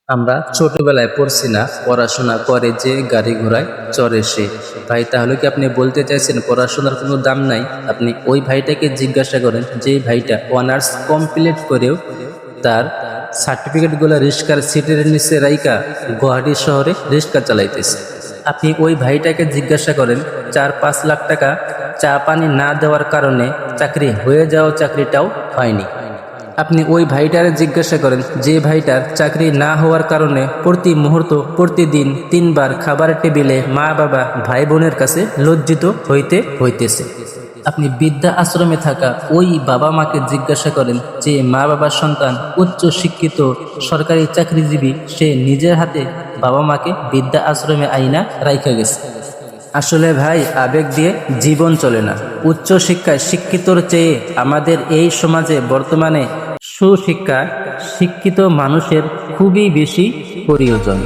আমরা ছোটবেলায় পড়ছি না, পড়াশোনা করে যে গাড়ি ঘোড়ায় চড়ে সে। ভাই, তাহলে কি আপনি বলতে চাইছেন পড়াশোনার কোনো দাম নাই? আপনি ওই ভাইটাকে জিজ্ঞাসা করেন যে ভাইটা অনার্স কমপ্লিট করেও তার সার্টিফিকেটগুলো রিক্সার সিটের নিচে রাইকা গুয়াহাটি শহরে রিক্সা চালাইতেছে। আপনি ওই ভাইটাকে জিজ্ঞাসা করেন 4-5 লাখ টাকা চা পানি না দেওয়ার কারণে চাকরি হয়ে যাওয়া চাকরিটাও হয়নি। আপনি ওই ভাইটারে জিজ্ঞাসা করেন যে ভাইটার চাকরি না হওয়ার কারণে প্রতি মুহূর্ত প্রতিদিন 3 বার খাবার টেবিলে মা বাবা ভাই বোনের কাছে লজ্জিত হইতেছে। আপনি বৃদ্ধা আশ্রমে থাকা ওই বাবা মাকে জিজ্ঞাসা করেন যে মা বাবার সন্তান উচ্চ শিক্ষিত সরকারি চাকরিজীবী, সে নিজের হাতে বাবা মাকে বৃদ্ধা আশ্রমে আইনা রাইখা গেছে। আসলে ভাই, আবেগ দিয়ে জীবন চলে না। উচ্চ শিক্ষায় শিক্ষিতর চেয়ে আমাদের এই সমাজে বর্তমানে সুশিক্ষা শিক্ষিত মানুষের খুবই বেশি প্রয়োজন।